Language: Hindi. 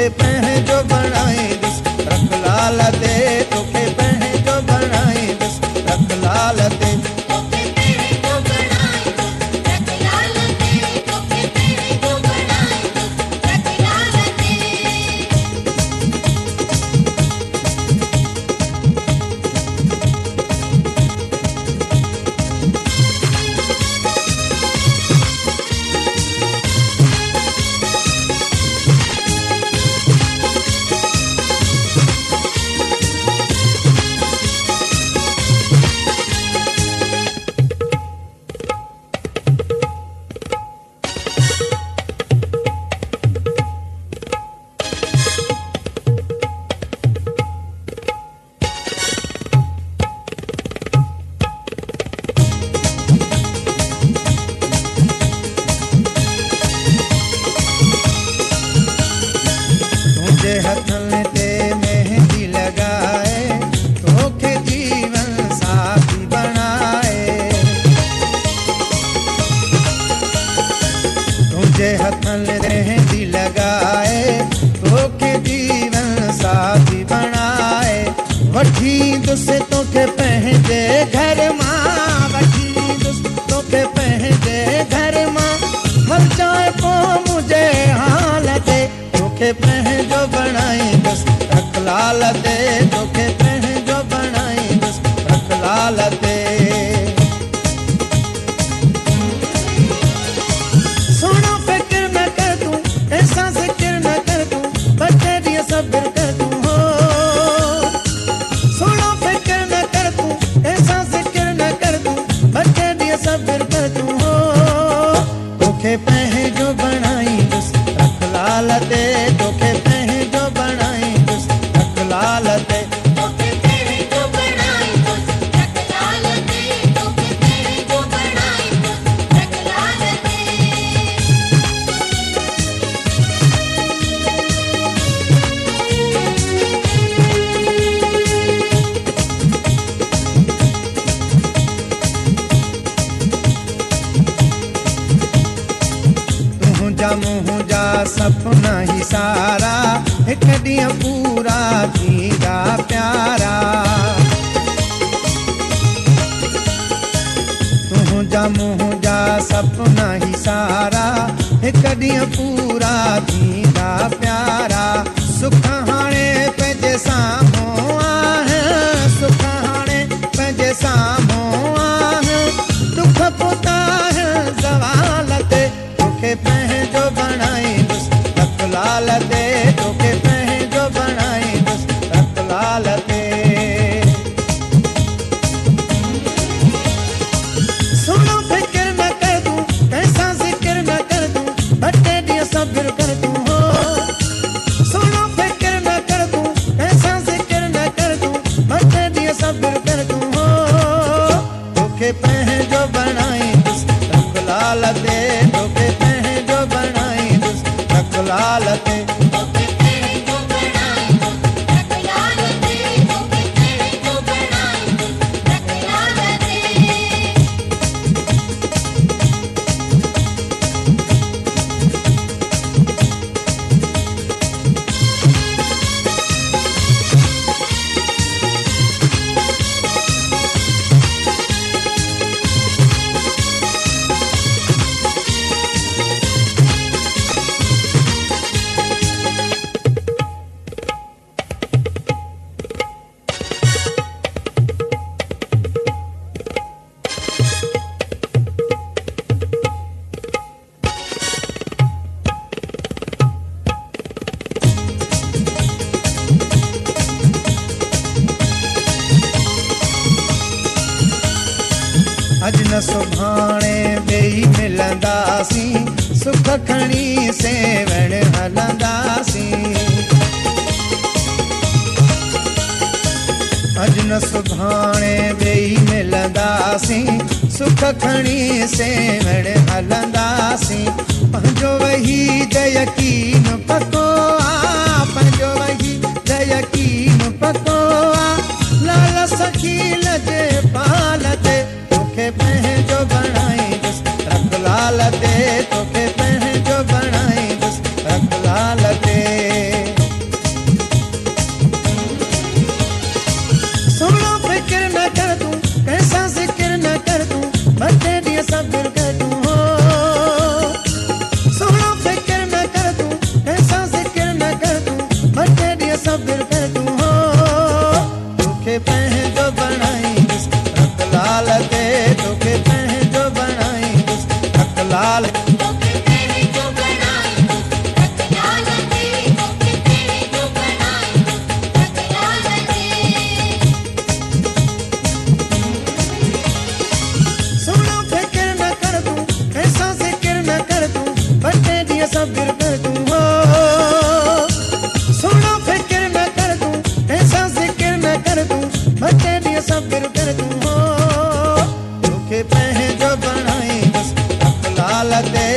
तोखे पंहिंजो बणाईंदुसि, रख लाल ते तोखे पंहिंजो बणाईंदुसि, रख लाल ते तोखे पंहिंजो बणाईंदुसि, रख लाल ते तोखे पंहिंजो बणाईंदुसि, रख लाल ते। तुंहिंजे हथनि ते मेहंदी लॻाए, तोखे जीवन साथी बणाए। तुंहिंजे हथनि ते मेहंदी लॻाए, तोखे जीवन साथी बणाए। वठींदुसि तोखे पंहिंजे घर मां, वठींदुसि तोखे पंहिंजे घर मां, मर जाए पोइ मुंहिंजे हाल ते तोखे पंहिंजो बणाईंदुसि, रख लाल ते तोखे पंहिंजो बणाईंदुसि, रख लाल ते। सोना फिक्र न कर तूं, ऐसा ज़िक्र न कर तूं, बचे ॾींहं सब्र कर तूं हो। सोना फिक्र न कर तूं, ऐसा ज़िक्र न कर तूं, बचे ॾींहं सब्र कर तूं हो। तोखे पंहिंजो बणाईंदुसि, रख लाल ते तोखे पंहिंजो बणाईंदुसि, रख लाल ते तोखे पंहिंजो बणाईंदुसि, रख लाल ते तोखे पंहिंजो बणाईंदुसि, रख लाल ते। तुंहिंजा मुंहुं जा सपना ही सारा, हिकु ॾींहुं पूरा थींदा प्यारा। तुंहिंजा मुंहुं जा सपना ही सारा, हिकु ॾींहुं पूरा थींदा प्यारा। सुख हाणे पंहिंजे साम्हूं आहे, सुख हाणे पंहिंजे साम्हूं आहे, दुख पुता ज़वाल ते तोखे पंहिंजो बणाईंदुसि, रख लाल ते तोखे पंहिंजो बणाईंदुसि, रख लाल ते। सोना फिक्र न कर तूं, ऐसा ज़िक्र न कर तूं, बचे ॾींहं सब्र कर तूं हो। सोना फिक्र न कर तूं, ऐसा ज़िक्र न कर तूं, बचे ॾींहं सब्र कर तूं हो। तोखे पंहिंजो बणाईंदुसि, रख लाल ते तोखे पंहिंजो बणाईंदुसि, रख लाल ते तोखे पंहिंजो बणाईंदुसि, रख लाल ते तोखे पंहिंजो बणाईंदुसि, रख लाल ते। अज न सुभाणे ॿेई मिलंदासीं, सुख खणी सेवण हलंदासीं। अज न सुभाणे ॿेई मिलंदासीं, सुख खणी सेवण हलंदासीं। पंहिंजो वही त यकीन पको आ, पंहिंजो वही त यकीन पको आ। लाल सखी लजे पाल ते तोखे पंहिंजो बणाईंदुसि, रख लाल ते तोखे पंहिंजो बणाईंदुसि, रख लाल ते। लाल तोखे तेरे जो बनाई रख लाल दे तोखे तेरे जो बनाई रख लाल दे सोना फिक्र न कर तू कैसा जिक्र न कर तू बटे दिया सब्र कर तू हो सोना फिक्र न कर तू कैसा जिक्र न कर तू बटे दिया सब्र कर तू हो तोखे पह जो बनाई बस रख लाल दे